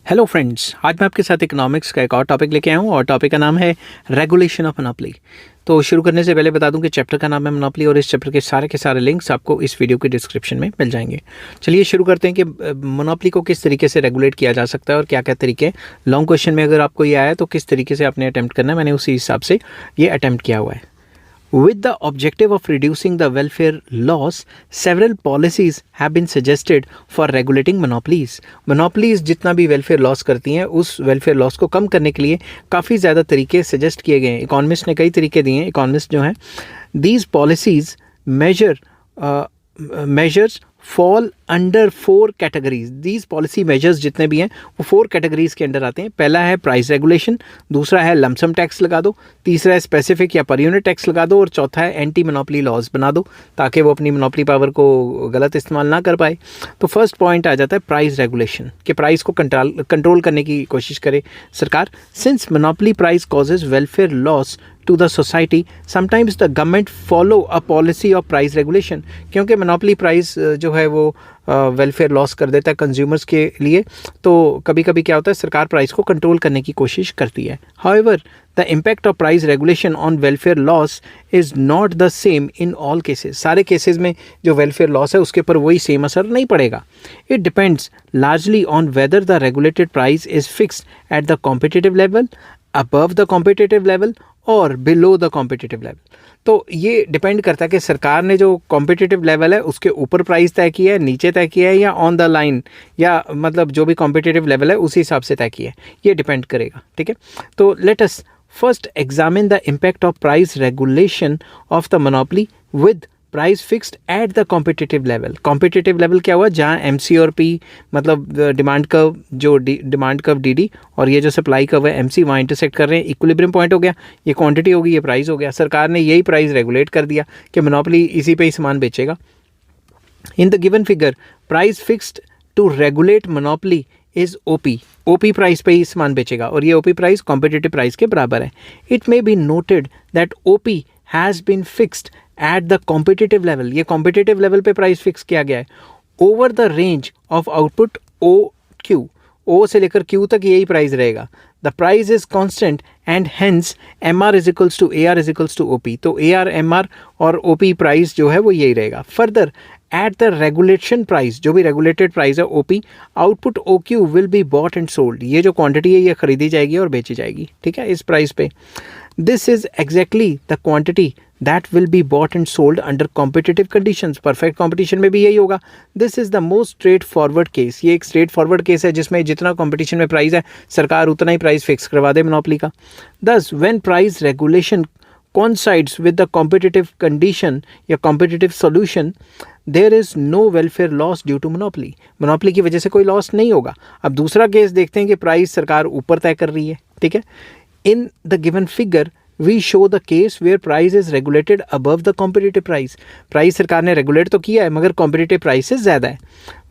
Hello friends, आज मैं आपके साथ इकोनॉमिक्स का एक और टॉपिक लेके आया हूँ और टॉपिक का नाम है रेगुलेशन ऑफ मोनोपोली। तो शुरू करने से पहले बता दूं कि चैप्टर का नाम है मोनोपोली और इस चैप्टर के सारे लिंक्स आपको इस वीडियो के डिस्क्रिप्शन में मिल जाएंगे। चलिए शुरू करते हैं कि मोनोपोली को किस तरीके से रेगुलेट किया जा सकता है और क्या क्या तरीके। लॉन्ग क्वेश्चन में अगर आपको ये आया तो किस तरीके से आपने अटैम्प्ट करना है, मैंने उसी हिसाब से ये अटैम्प्ट किया हुआ है। With the objective of reducing the welfare loss, several policies have been suggested for regulating monopolies. Monopolies जितना भी welfare loss करती हैं, उस welfare loss को कम करने के लिए काफ़ी ज़्यादा तरीके suggest किए गए हैं। इकोनॉमिस्ट ने कई तरीके दिए हैं। इकोनॉमिस्ट जो हैं, these policies measures fall under 4 categories. These policy measures जितने भी हैं वो 4 categories के अंडर आते हैं। पहला है प्राइस रेगुलेशन, दूसरा है लमसम टैक्स लगा दो, तीसरा है स्पेसिफिक या पर यूनिट टैक्स लगा दो और चौथा है एंटी मोनोपोली लॉज बना दो ताकि वो अपनी मोनोपोली पावर को गलत इस्तेमाल ना कर पाए। तो फर्स्ट पॉइंट आ जाता है प्राइस रेगुलेशन, कि प्राइस को कंट्रोल करने की कोशिश करे सरकार। Since monopoly price causes welfare loss to the society, sometimes the government follow a policy of price regulation, क्योंकि मोनोपोली प्राइस जो है वो वेलफेयर लॉस कर देता है कंज्यूमर्स के लिए। तो कभी कभी क्या होता है, सरकार प्राइस को कंट्रोल करने की कोशिश करती है। However, the impact of price regulation on welfare loss is not the same in all cases. सारे केसेस में जो वेलफेयर लॉस है उसके ऊपर वही सेम असर नहीं पड़ेगा। It depends largely on whether the regulated price is fixed at the competitive level, above the competitive level और बिलो द कॉम्पिटिटिव लेवल। तो ये डिपेंड करता है कि सरकार ने जो कॉम्पिटिटिव लेवल है उसके ऊपर प्राइस तय किया है, नीचे तय किया है, या ऑन द लाइन, या मतलब जो भी कॉम्पिटिटिव लेवल है उसी हिसाब से तय किया है, ये डिपेंड करेगा। ठीक है, तो let us first examine the impact of price regulation of the monopoly with price fixed at the competitive level. Competitive level क्या हुआ, जहाँ एमसी और पी मतलब डिमांड कर्व, जो डिमांड कर्व डीडी और ये जो सप्लाई कर्व है एमसी, वहाँ इंटरसेक्ट कर रहे हैं। इक्विलिब्रियम पॉइंट हो गया, ये क्वांटिटी होगी, ये प्राइस हो गया। सरकार ने यही प्राइस रेगुलेट कर दिया कि मोनोपोली इसी पे ही सामान बेचेगा। In the given figure price fixed to regulate monopoly is OP price पे ही सामान बेचेगा और ये ओपी प्राइस कॉम्पिटिटिव प्राइस के बराबर है। It may be noted that OP has been fixed at the competitive level, ये कॉम्पिटिटिव लेवल पे प्राइस फिक्स किया गया है, over the range of output O Q, O से लेकर क्यू तक यही प्राइस रहेगा। The price is constant and hence M R is equals to A R is equals to O P. तो ए आर, एम आर और O P price जो है वो यही रहेगा। Further at the regulation price, जो भी रेगुलेटेड प्राइस है O P, output O Q will be bought and sold, ये जो क्वांटिटी है ये खरीदी जाएगी और बेची जाएगी। ठीक है, इस प्राइस पे। This is exactly the quantity that will be bought and sold under competitive conditions. Perfect competition में भी यही होगा। This is the most straightforward case. ये एक straightforward case है जिसमें जितना competition में प्राइस है सरकार उतना ही प्राइस फिक्स करवा दे मोनोपोली का। Thus, when price regulation coincides with the competitive condition या competitive solution, there is no welfare loss due to monopoly. Monopoly की वजह से कोई लॉस नहीं होगा। अब दूसरा केस देखते हैं कि प्राइस सरकार ऊपर तय कर रही है। ठीक है, in the given figure we show the case where price is regulated above the competitive price. Price सरकार ने रेगुलेट तो किया है मगर competitive price से ज़्यादा है।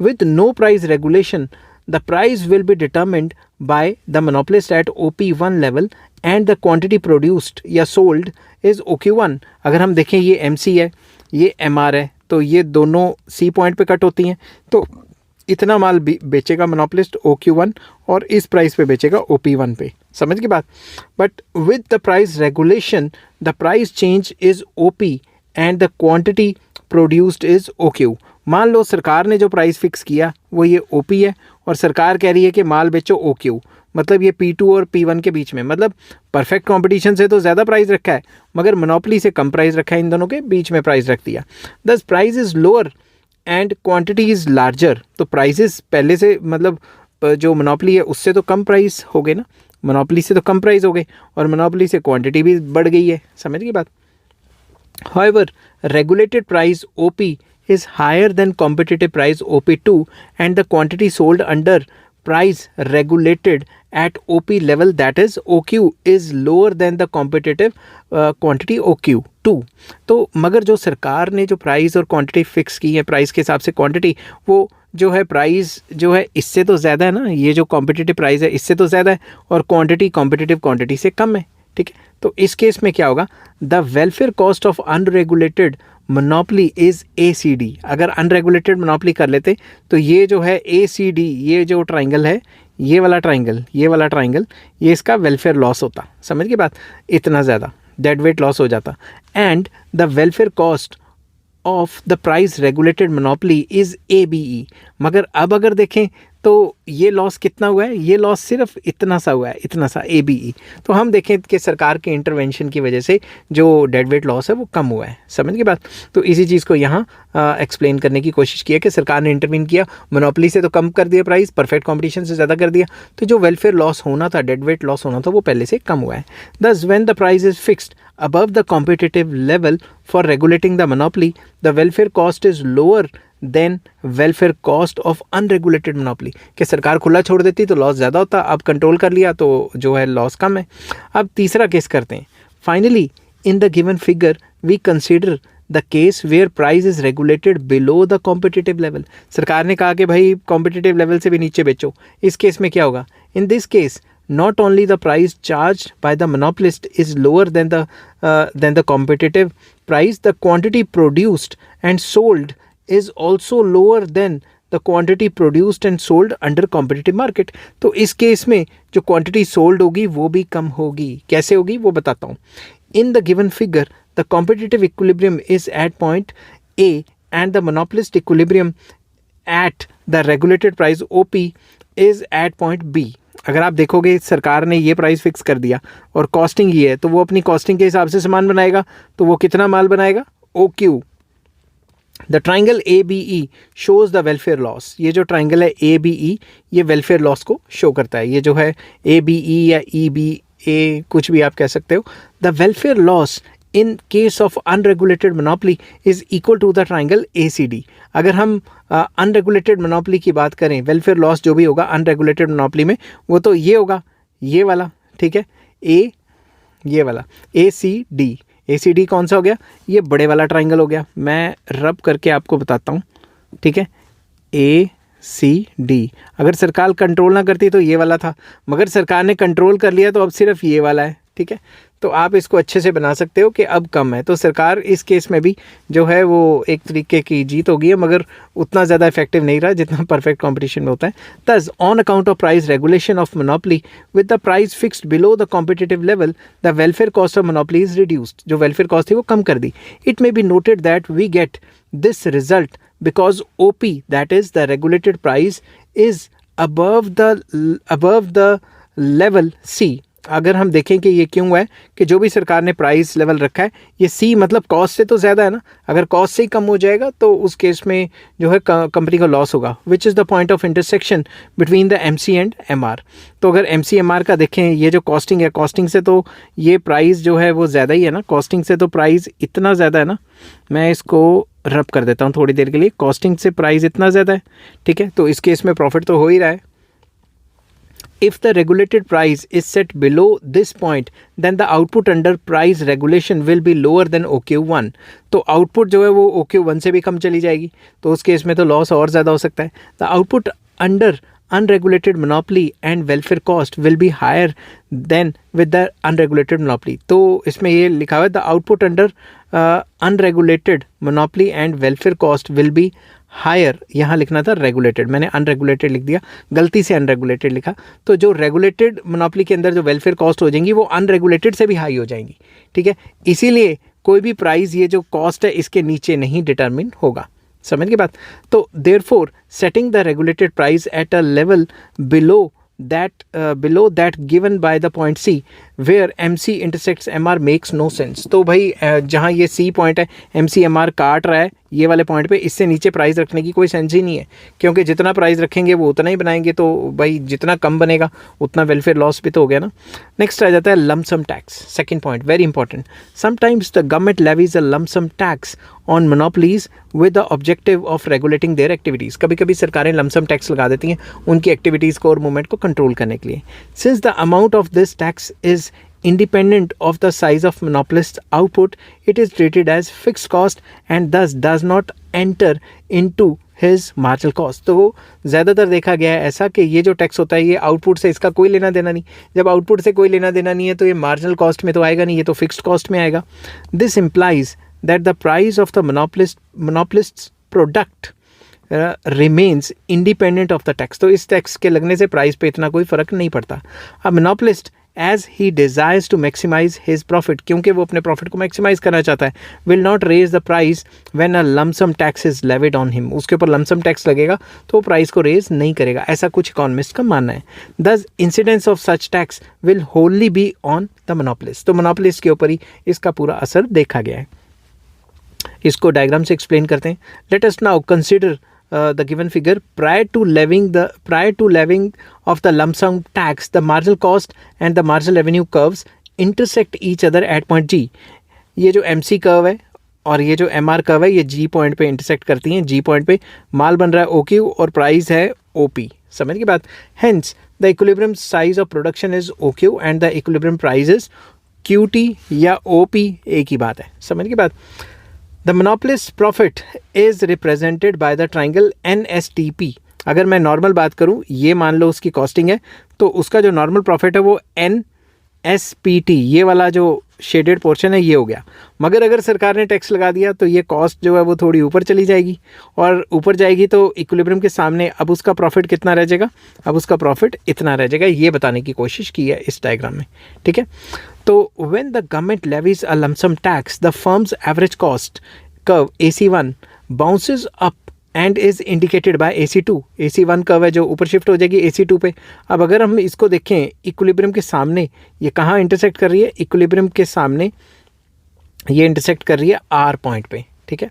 With no price regulation, the price will be determined by the monopolist at OP1 level and the quantity produced या sold is OQ1. अगर हम देखें ये MC है, ये MR है, तो ये दोनों C पॉइंट पे कट होती हैं, तो इतना माल बेचेगा मोनोपोलिस्ट OQ1 और इस प्राइस पे बेचेगा OP1 पे। समझ की बात। But with the price regulation the price change is OP and the quantity produced is OQ। मान लो सरकार ने जो प्राइस फिक्स किया वो ये OP है और सरकार कह रही है कि माल बेचो OQ, मतलब ये P2 और P1 के बीच में, मतलब परफेक्ट कंपटीशन से तो ज़्यादा प्राइस रखा है मगर मोनोपोली से कम प्राइस रखा है, इन दोनों के बीच में प्राइस रख दिया। दस price is lower and quantity is larger. तो प्राइसेस पहले से मतलब जो मोनोपोली है उससे तो कम प्राइस हो गए ना, मोनोपोली से तो कम प्राइस हो गए और मोनोपोली से क्वांटिटी भी बढ़ गई है। समझ गई बात। However, regulated price OP is higher than competitive price OP2 and the quantity sold under price regulated at OP level, that is OQ, is lower than the competitive quantity OQ2. तो मगर जो सरकार ने जो प्राइस और quantity fix की है, price के हिसाब से क्वांटिटी, वो जो है प्राइस जो है इससे तो ज़्यादा है ना, ये जो कॉम्पिटिटिव प्राइस है इससे तो ज़्यादा है और क्वांटिटी कॉम्पिटिटिव क्वांटिटी से कम है। ठीक है, तो इस केस में क्या होगा, the welfare cost of unregulated monopoly is ACD। अगर अनरेगुलेटेड मोनोपोली कर लेते तो ये जो है ACD, ये जो ट्राइंगल है ये वाला ट्राइंगल, ये इसका वेलफेयर लॉस होता, समझ गए बात, इतना ज़्यादा डेड वेट लॉस हो जाता। And the welfare cost of the price regulated monopoly is ABE। मगर अब अगर देखें तो ये लॉस कितना हुआ है, ये लॉस सिर्फ इतना सा हुआ है, इतना सा ABE। तो हम देखें कि सरकार के इंटरवेंशन की वजह से जो डेड वेट लॉस है वो कम हुआ है, समझ के बात। तो इसी चीज़ को यहाँ एक्सप्लेन करने की कोशिश की है कि सरकार ने इंटरवीन किया, मोनोपोली से तो कम कर दिया प्राइस, परफेक्ट कॉम्पिटिशन से ज़्यादा कर दिया, तो जो वेलफेयर लॉस होना था, डेड वेट लॉस होना था, वो पहले से कम हुआ है। दस when the price is fixed above the competitive level for regulating the monopoly, the welfare cost is lower than welfare cost of unregulated monopoly। कि सरकार खुला छोड़ देती तो लॉस ज़्यादा होता, अब कंट्रोल कर लिया तो जो है लॉस कम है। अब तीसरा केस करते हैं। Finally in the given figure we consider the case where price is regulated below the competitive level. सरकार ने कहा कि भाई कॉम्पिटिटिव लेवल से भी नीचे बेचो। इस केस में क्या होगा? In this case not only the price charged by the monopolist is lower than the competitive price, the quantity produced and sold is also lower than the quantity produced and sold under competitive market। तो इस case में जो quantity sold होगी वो भी कम होगी। कैसे होगी वो बताता हूँ। In the given figure, the competitive equilibrium is at point A and the monopolist equilibrium at the regulated price OP is at point B। अगर आप देखोगे सरकार ने ये प्राइस फिक्स कर दिया और कॉस्टिंग ये है, तो वो अपनी कॉस्टिंग के हिसाब से सामान बनाएगा, तो वो कितना माल बनाएगा? OQ। The triangle ABE shows the welfare loss. ये जो ट्राइंगल है ABE ये वेलफेयर लॉस को शो करता है। ये जो है ABE या EBA कुछ भी आप कह सकते हो। The welfare loss in case of unregulated monopoly is equal to the triangle ACD। अगर हम अनरेगुलेटेड मोनोपोली की बात करें, वेलफेयर लॉस जो भी होगा अनरेगुलेटेड मोनोपोली में, वो तो ये होगा, ये वाला, ठीक है, ये वाला ACD कौन सा हो गया? ये बड़े वाला ट्राइंगल हो गया। मैं रब करके आपको बताता हूँ, ठीक है, ACD। अगर सरकार कंट्रोल ना करती तो ये वाला था, मगर सरकार ने कंट्रोल कर लिया तो अब सिर्फ ये वाला है, ठीक है। तो आप इसको अच्छे से बना सकते हो कि अब कम है, तो सरकार इस केस में भी जो है वो एक तरीके की जीत हो गई है, मगर उतना ज़्यादा इफेक्टिव नहीं रहा जितना परफेक्ट कंपटीशन में होता है। Thus on account of price regulation of monopoly with the price fixed below the competitive level, the welfare cost of monopoly is reduced. जो वेलफेयर कॉस्ट थी वो कम कर दी। It may be noted that we get this result because OP, that is the regulated price, is above the level C। अगर हम देखें कि ये क्यों हुआ है कि जो भी सरकार ने प्राइस लेवल रखा है ये C मतलब कॉस्ट से तो ज़्यादा है ना। अगर कॉस्ट से ही कम हो जाएगा तो उस केस में जो है कंपनी का लॉस होगा। Which is the point of intersection between the MC and MR। तो अगर MC MR का देखें, ये जो कॉस्टिंग है, कॉस्टिंग से तो ये प्राइस जो है वो ज़्यादा ही है ना, कॉस्टिंग से तो प्राइस इतना ज़्यादा है ना। मैं इसको रब कर देता हूँ थोड़ी देर के लिए। कॉस्टिंग से प्राइस इतना ज़्यादा है, ठीक है, तो इस केस में प्रॉफिट तो हो ही रहा है। If the regulated price is set below this point, then the output under price regulation will be lower than OQ1। तो आउटपुट जो है वो OQ1 से भी कम चली जाएगी, तो उस केस में तो लॉस और ज़्यादा हो सकता है। The output under unregulated monopoly and welfare cost will be higher than with the unregulated monopoly। तो इसमें ये लिखा हुआ है the output under unregulated monopoly and welfare cost will be higher. यहाँ लिखना था रेगुलेटेड, मैंने अनरेगुलेटेड लिख दिया, गलती से अनरेगुलेटेड लिखा। तो जो रेगुलेटेड मोनोपोली के अंदर जो वेलफेयर कॉस्ट हो जाएंगी वो अनरेगुलेटेड से भी हाई हो जाएंगी, ठीक है। इसीलिए कोई भी प्राइस ये जो कॉस्ट है इसके नीचे नहीं डिटरमिन होगा, समझ के बात। तो therefore setting the regulated price at a level below that given by the point C where MC intersects MR makes no sense। तो भाई जहाँ ये C पॉइंट है, MC MR काट रहा है ये वाले पॉइंट पे, इससे नीचे प्राइस रखने की कोई सेंस ही नहीं है, क्योंकि जितना प्राइस रखेंगे वो उतना ही बनाएंगे, तो भाई जितना कम बनेगा उतना वेलफेयर लॉस भी तो हो गया ना। नेक्स्ट आ जाता है lump sum tax, second point, very important. Sometimes the government levies a lump sum tax on monopolies with the objective of regulating there activities. कभी कभी सरकारें लमसम टैक्स लगा देती हैं उनकी एक्टिविटीज़ को और मूवमेंट को कंट्रोल करने के लिए। Since the amount of this tax is independent of the size of monopolist's output, it is treated as fixed cost and thus does not enter into his marginal cost। तो ज़्यादातर देखा गया है ऐसा कि ये जो टैक्स होता है ये आउटपुट से इसका कोई लेना देना नहीं। जब आउटपुट से कोई लेना देना नहीं है तो ये मार्जिनल कॉस्ट में तो आएगा नहीं, ये तो फिक्स्ड कॉस्ट में आएगा। This implies that the price of the monopolist's product remains independent of the tax. तो इस टैक्स के लगने से प्राइस पे इतना कोई फ़र्क नहीं पड़ता। अब monopolist as he desires to maximise his profit, क्योंकि वो अपने प्रॉफिट को मैक्सिमाइज करना चाहता है, will not raise the price when a lump sum tax is levied on him. उसके ऊपर लमसम टैक्स लगेगा तो वो प्राइस को रेज नहीं करेगा, ऐसा कुछ इकोनॉमिस्ट का मानना है। दस incidence of such tax will होनली be on the monopolist. तो मोनोपोलिस्ट के ऊपर ही इसका पूरा असर देखा गया है। इसको डायग्राम से एक्सप्लेन करते हैं। Let us now consider the given figure. Prior to levying of the lump sum tax, the marginal cost and the marginal revenue curves intersect each other at point G. ये जो MC curve है और ये जो MR curve है, ये G point पे intersect करती हैं। G पॉइंट पे माल बन रहा है OQ और प्राइस है OP। समझ की बात। Hence the equilibrium size of production is OQ and the equilibrium price is QT या OP, एक ही बात है। समझ की बात। The monopolist's profit is represented by the triangle NSTP. अगर मैं नॉर्मल बात करूँ, ये मान लो उसकी कॉस्टिंग है, तो उसका जो नॉर्मल प्रॉफिट है वो NSPT, ये वाला जो शेडेड पोर्शन है ये हो गया। मगर अगर सरकार ने टैक्स लगा दिया तो ये कॉस्ट जो है वो थोड़ी ऊपर चली जाएगी, और ऊपर जाएगी तो इक्विलिब्रियम के सामने अब उसका प्रॉफिट कितना रह जाएगा, अब उसका प्रॉफिट इतना रह जाएगा। ये बताने की कोशिश की है इस डायग्राम में, ठीक है। तो when the government levies a lump sum tax, the firm's average cost curve AC1 bounces up and is indicated by AC2. AC1 curve है जो ऊपर शिफ्ट हो जाएगी AC2 पे। अब अगर हम इसको देखें इक्विलिब्रियम के सामने, ये कहाँ इंटरसेक्ट कर रही है, इक्विलिब्रियम के सामने ये इंटरसेक्ट कर रही है R पॉइंट पे, ठीक है।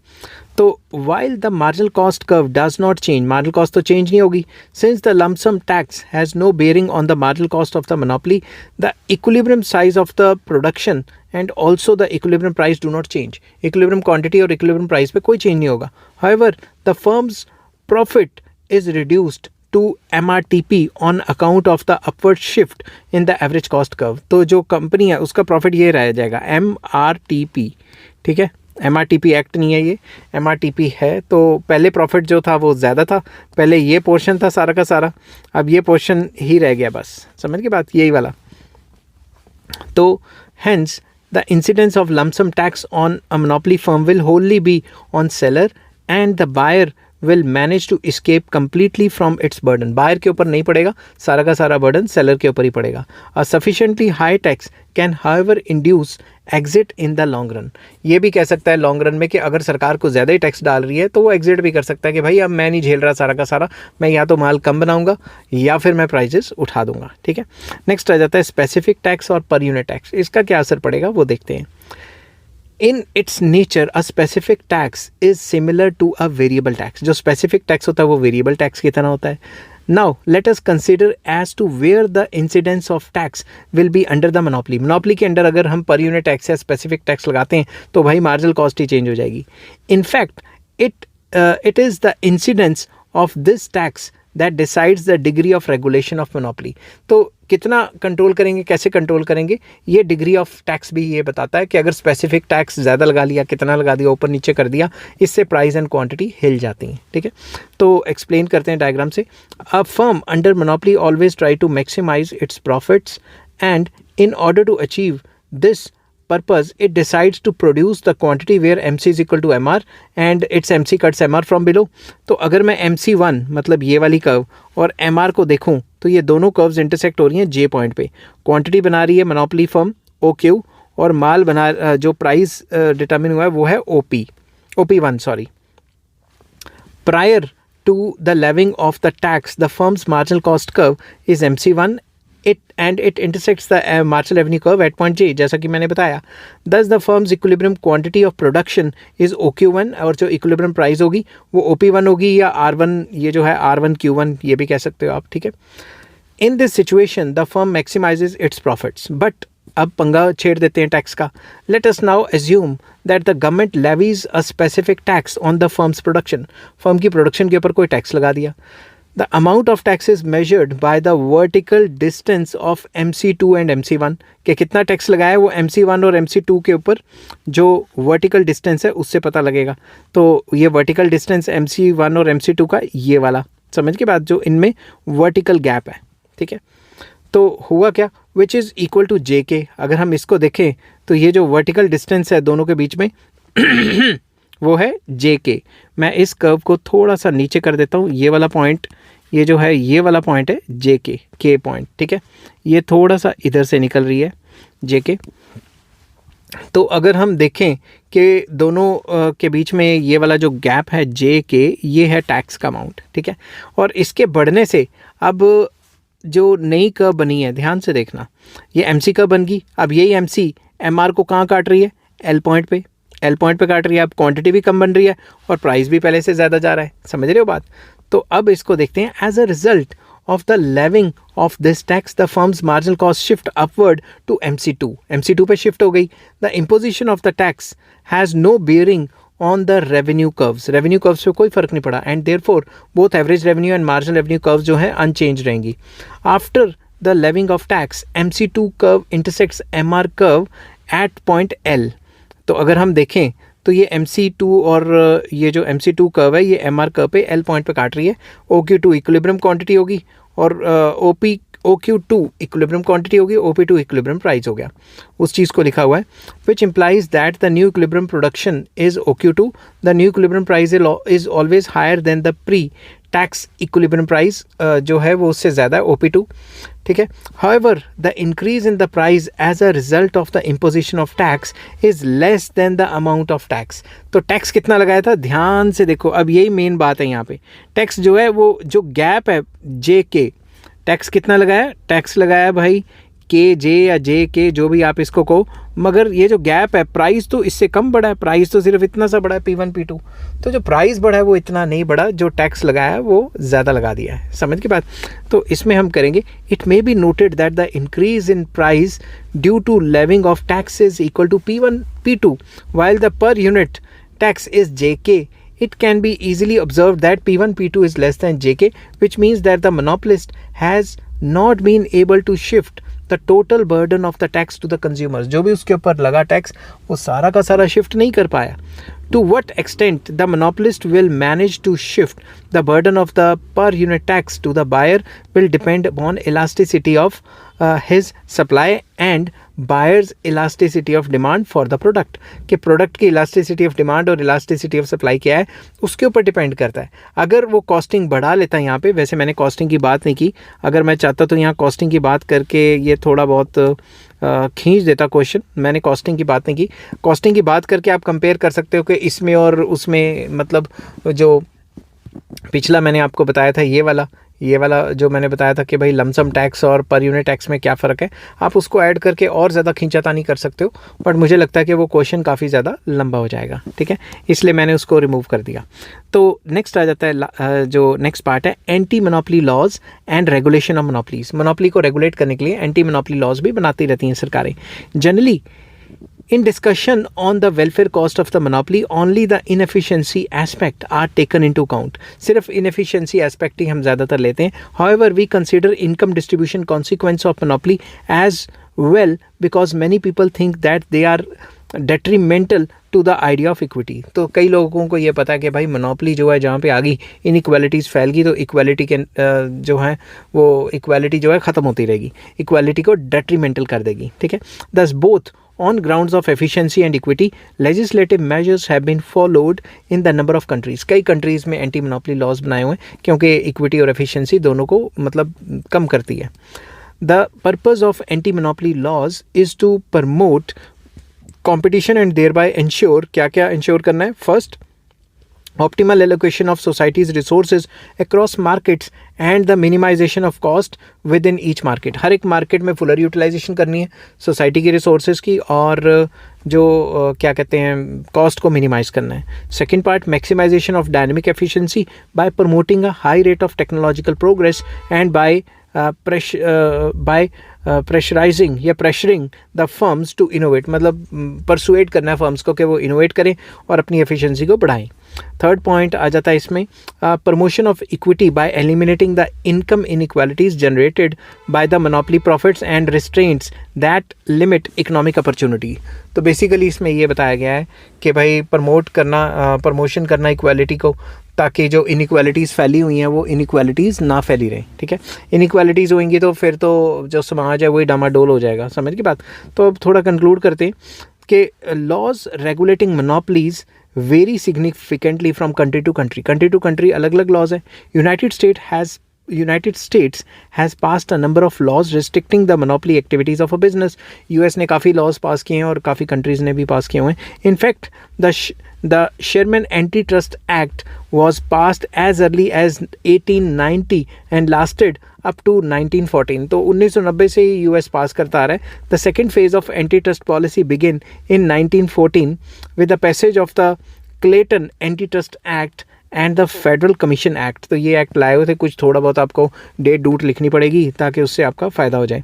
तो while the marginal cost curve does not change, marginal cost तो चेंज नहीं होगी, since the lump sum tax has no bearing on the marginal cost of the monopoly, the equilibrium size of the production and also the equilibrium price do not change. Equilibrium quantity और equilibrium price पे कोई change नहीं होगा। However, the firm's profit is reduced to MRTP on account of the upward shift in the average cost curve. तो जो company है उसका profit ये रह जाएगा MRTP, ठीक है। MRTP एक्ट नहीं है, ये MRTP है। तो पहले प्रॉफिट जो था वो ज़्यादा था, पहले ये पोर्शन था सारा का सारा, अब ये पोर्शन ही रह गया बस। समझ की बात, यही वाला। तो hence the incidence of lump sum tax on a monopoly firm will wholly be on seller and the buyer will manage to escape completely from its burden. Buyer के ऊपर नहीं पड़ेगा, सारा का सारा बर्डन सेलर के ऊपर ही पड़ेगा। A sufficiently high tax can however induce exit in the long run. ये भी कह सकता है लॉन्ग रन में कि अगर सरकार को ज़्यादा ही टैक्स डाल रही है तो वो एग्जिट भी कर सकता है कि भाई अब मैं नहीं झेल रहा सारा का सारा, मैं या तो माल कम बनाऊंगा या फिर मैं प्राइजेस उठा दूंगा, ठीक है। नेक्स्ट आ जाता है स्पेसिफिक टैक्स और पर यूनिट टैक्स। इसका क्या असर पड़ेगा वो देखते हैं। In its nature, a specific tax is similar to a variable tax. जो specific tax होता है वो variable tax की तरह होता है। Now, let us consider as to where the incidence of tax will be under the monopoly. Monopoly के अंदर अगर हम per unit tax या specific tax लगाते हैं तो भाई marginal cost ही change हो जाएगी। In fact, it is the incidence of this tax that decides the degree of regulation of monopoly. तो कितना कंट्रोल करेंगे, कैसे कंट्रोल करेंगे, ये डिग्री ऑफ टैक्स भी ये बताता है कि अगर स्पेसिफिक टैक्स ज़्यादा लगा लिया, कितना लगा दिया, ऊपर नीचे कर दिया, इससे प्राइस एंड क्वांटिटी हिल जाती हैं, ठीक है। तो एक्सप्लेन करते हैं डायग्राम से। A firm under monopoly always try to maximise its profits and in order to achieve this purpose it decides to produce the quantity where MC is equal to MR and its MC cuts MR from below. तो अगर मैं MC1 मतलब ये वाली curve और MR को देखूं तो ये दोनों कर्व्स इंटरसेक्ट हो रही हैं J पॉइंट पे। क्वांटिटी बना रही है मोनोपोली फर्म OQ और माल बना जो प्राइस डिटरमिन हुआ है वो है OP1 sorry. Prior to the levying of the tax, the firm's marginal cost curve is MC1 it intersects the marginal revenue curve at point J, जैसा कि मैंने बताया। Thus the firm's equilibrium quantity of production is OQ1 और जो equilibrium price होगी वो OP1 होगी या R1, ये जो है R1 Q1 ये भी कह सकते हो आप, ठीक है। In this situation the firm maximizes its profits, but अब पंगा छेड़ देते हैं टैक्स का। Let us now assume that the government levies a specific tax on the firm's production. Firm की प्रोडक्शन के ऊपर कोई टैक्स लगा दिया। The amount of tax is measured by the vertical distance of MC2 and MC1 कि कितना tax लगाया है वो MC1 और MC2 के ऊपर जो वर्टिकल डिस्टेंस है उससे पता लगेगा। तो ये वर्टिकल डिस्टेंस MC1 और MC2 का ये वाला, समझ के बाद जो इनमें वर्टिकल गैप है, ठीक है। तो हुआ क्या, which is equal to JK। अगर हम इसको देखें तो ये जो वर्टिकल डिस्टेंस है दोनों के बीच में वो है JK। मैं इस कर्व को थोड़ा सा नीचे कर देता हूँ, ये वाला पॉइंट, ये जो है ये वाला पॉइंट है JK, K पॉइंट, ठीक है, ये थोड़ा सा इधर से निकल रही है JK। तो अगर हम देखें कि दोनों के बीच में ये वाला जो गैप है JK, ये है टैक्स का अमाउंट, ठीक है, और इसके बढ़ने से अब जो नई कर्व बनी है, ध्यान से देखना, ये MC कर्व बन गई। अब यही MC MR को कहाँ काट रही है? L पॉइंट पे, L पॉइंट पे काट रही है। अब क्वांटिटी भी कम बन रही है और प्राइस भी पहले से ज़्यादा जा रहा है, समझ रहे हो बात? तो अब इसको देखते हैं। As a result of the levying of this tax, the firm's marginal cost shift upward to MC2. MC2 पे shift हो गई. The imposition of the tax has no bearing on the revenue curves. Revenue curves पे कोई फर्क नहीं पड़ा, and therefore both average revenue and marginal revenue curves जो है unchanged रहेंगी. After the levying of tax, MC2 curve intersects MR curve at point L. तो अगर हम देखें तो ये MC2 और ये जो MC2 कर्व है ये MR कर्व पे L पॉइंट पे काट रही है। OQ2 इक्विलिब्रियम क्वांटिटी होगी और OQ2 इक्विलिब्रियम क्वांटिटी होगी, OP2 इक्विलिब्रियम प्राइस हो गया, उस चीज़ को लिखा हुआ है। Which implies that the new equilibrium production is OQ2, the new equilibrium price is always higher than the pre tax equilibrium price, जो है वो उससे ज़्यादा है OP2, ठीक है। However the increase in the price as a result of the imposition of tax is less than the amount of tax. तो tax कितना लगाया था, ध्यान से देखो, अब यही मेन बात है यहाँ पे। टैक्स जो है वो जो गैप है JK, टैक्स कितना लगाया? टैक्स लगाया भाई KJ या JK, जो भी आप इसको कहो, मगर ये जो गैप है प्राइस तो इससे कम बढ़ा है, प्राइस तो सिर्फ इतना सा बढ़ा है P1 P2, तो जो प्राइस बढ़ा है वो इतना नहीं बढ़ा, जो टैक्स लगाया है वो ज़्यादा लगा दिया है, समझ की बात। तो इसमें हम करेंगे, it may be noted that the increase in price due to levying of tax is equal to P1 P2 while the per unit tax is JK. It can be easily observed that P1 P2 is less than JK, which means that the monopolist has not been able to shift the total burden of the tax to the consumers. जो भी उसके ऊपर लगा tax वो सारा का सारा shift नहीं कर पाया। To what extent the monopolist will manage to shift the burden of the per unit tax to the buyer will depend upon elasticity of his supply and buyer's elasticity of demand for the product. कि product की elasticity of demand और elasticity of supply क्या है उसके ऊपर depend करता है। अगर वो कॉस्टिंग बढ़ा लेता है यहाँ पे, वैसे मैंने कॉस्टिंग की बात नहीं की, अगर मैं चाहता तो यहाँ कॉस्टिंग की बात करके ये थोड़ा बहुत खींच देता क्वेश्चन, मैंने कॉस्टिंग की बात नहीं की। कॉस्टिंग की बात करके आप कंपेयर कर सकते हो कि इसमें और उसमें, मतलब जो पिछला मैंने आपको बताया था ये वाला जो मैंने बताया था कि भाई लमसम टैक्स और पर यूनिट टैक्स में क्या फ़र्क है, आप उसको ऐड करके और ज़्यादा खींचातानी कर सकते हो, बट मुझे लगता है कि वो क्वेश्चन काफ़ी ज़्यादा लंबा हो जाएगा, ठीक है, इसलिए मैंने उसको रिमूव कर दिया। तो नेक्स्ट आ जाता है जो नेक्स्ट पार्ट है anti monopoly laws and regulation of monopolies. Monopoly को रेगुलेट करने के लिए एंटी मोनोपोली लॉज भी बनाती रहती हैं सरकारें। Generally in discussion on the welfare cost of the monopoly, only the inefficiency aspect are taken into account. सिर्फ inefficiency aspect ही हम ज़्यादातर लेते हैं। However, we consider income distribution consequence of monopoly as well because many people think that they are detrimental to the idea of equity. तो कई लोगों को ये पता है कि भाई मोनोपोली जो है जहाँ पे आ गई, इनइक्वालिटीज़ फैल गई, तो इक्वालिटी के जो है वो इक्वालिटी जो है ख़त्म होती रहेगी, इक्वालिटी को डेट्रीमेंटल कर देगी, ठीक है। Thus both on grounds of efficiency and equity, legislative measures have been followed in the number of countries. कई countries में एंटी मोनोपोली लॉज बनाए हुए हैं क्योंकि इक्विटी और एफिशिएंसी दोनों को मतलब कम करती है। The purpose of anti monopoly laws is to promote competition and thereby ensure, क्या क्या इंश्योर करना है? First, optimal allocation of society's resources across markets and the minimization of cost within each market. हर एक मार्केट में Fuller utilisation करनी है society की resources की, और जो क्या कहते हैं कॉस्ट को मिनिमाइज करना है। Second part, maximisation of dynamic efficiency by promoting a high rate of technological progress and by pressurising या pressuring the firms to innovate, मतलब परसुएट करना है फर्म्स को कि वो इनोवेट करें और अपनी एफिशिएंसी को बढ़ाएं। थर्ड पॉइंट आ जाता है इसमें promotion of equity bye eliminating the income inequalities generated by the monopoly profits and restraints that limit economic opportunity. तो बेसिकली इसमें ये बताया गया है कि भाई प्रमोशन करना इक्वालिटी को, ताकि जो इनइक्वालिटीज़ फैली हुई हैं वो इनइक्वालिटीज़ ना फैली रहें, ठीक है। इनइक्वालिटीज़ होंगी तो फिर तो जो समाज है वही डामाडोल हो जाएगा, समझ की बात। तो अब थोड़ा कंक्लूड करते हैं कि laws regulating monopolies vary significantly from country to country. Country to country अलग अलग लॉज हैं. United States has passed a number of laws restricting the monopoly activities of a business. US ने काफ़ी laws पास किए हैं और काफ़ी countries ने भी पास किए हुए हैं. In fact, the Sherman Antitrust Act was passed as early as 1890 and lasted up to 1914. तो 1990 से ही US पास करता आ रहा है. The second phase of antitrust policy began in 1914 with the passage of the Clayton Antitrust Act and the federal commission act. तो ये act लाए हुए थे. कुछ थोड़ा बहुत आपको डेट डूट लिखनी पड़ेगी ताकि उससे आपका फ़ायदा हो जाए.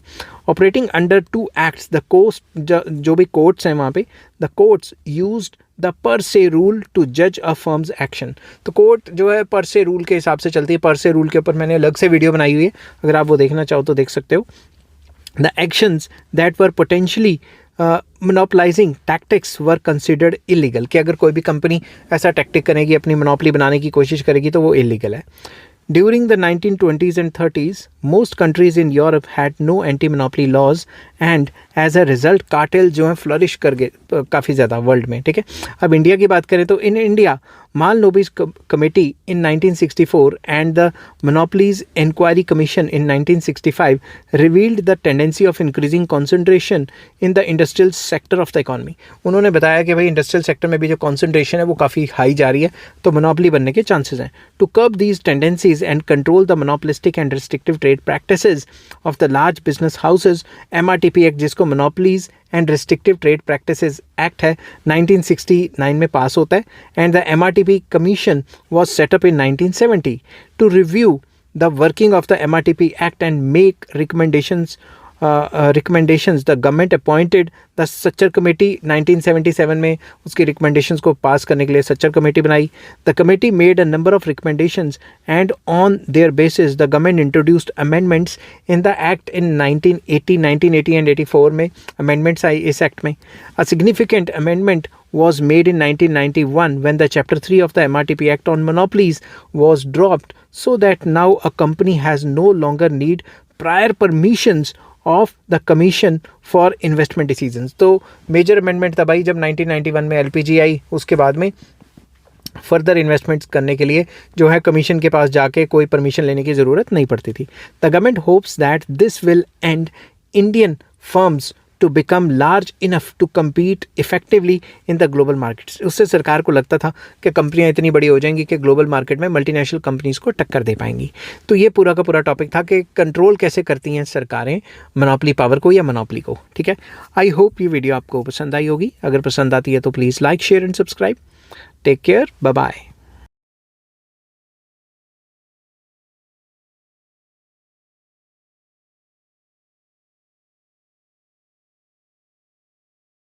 Operating under 2 acts the courts, जो भी कोर्ट्स हैं वहाँ पे, द कोर्ट्स यूज्ड द पर से रूल टू जज अ फर्म्स एक्शन. तो कोर्ट जो है पर से रूल के हिसाब से चलती है. पर से रूल के ऊपर मैंने अलग से वीडियो बनाई हुई है, अगर आप वो देखना चाहो तो देख सकते हो. The actions that were potentially monopolising tactics were considered illegal. कि अगर कोई भी कंपनी ऐसा टैक्टिक करेगी, अपनी मोनोपली बनाने की कोशिश करेगी, तो वो इलीगल है. During the 1920s and 30s, most countries in Europe had no anti-monopoly laws and as a result cartel जो है flourish कर गए काफ़ी ज़्यादा वर्ल्ड में. ठीक है. अब इंडिया की बात करें तो in India Mal-Nobi's committee in 1964 and the Monopolies Inquiry Commission in 1965 revealed the tendency of increasing concentration in the industrial sector of the economy. उन्होंने बताया कि भाई इंडस्ट्रियल सेक्टर में भी जो कॉन्सेंट्रेशन है वो काफ़ी हाई जा रही है, तो मोनोपली बनने के चांसेस हैं. To curb these tendencies and control the monopolistic and restrictive trade practices of the large business houses, MRTP act, जिसको monopolies and restrictive trade practices act है, 1969 में पास होता है. And the MRTP commission was set up in 1970 to review the working of the MRTP act and make recommendations. The government appointed the Sachar committee. 1977 में उसकी recommendations को pass करने के लिए सच्चर कमेटी बनाई. The committee made a number of recommendations and on their basis the government introduced amendments in the act in 1980 and 84 में amendments आई इस act में. A significant amendment was made in 1991 when the Chapter 3 of the MRTP Act on monopolies was dropped, so that now a company has no longer need prior permissions of the commission for investment decisions. तो major amendment तब आई जब 1991 में LPG आई. उसके बाद में further investments करने के लिए जो है कमीशन के पास जाके कोई परमिशन लेने की ज़रूरत नहीं पड़ती थी. The government hopes that this will and Indian firms to become large enough to compete effectively in the global markets. उससे सरकार को लगता था कि कंपनियां इतनी बड़ी हो जाएंगी कि ग्लोबल मार्केट में मल्टीनेशनल कंपनीज को टक्कर दे पाएंगी. तो ये पूरा का पूरा टॉपिक था कि कंट्रोल कैसे करती हैं सरकारें मोनोपली पावर को या मोनोपली को. ठीक है. आई होप ये वीडियो आपको पसंद आई होगी. अगर पसंद आती है तो please like, share and subscribe. Take care. Bye bye.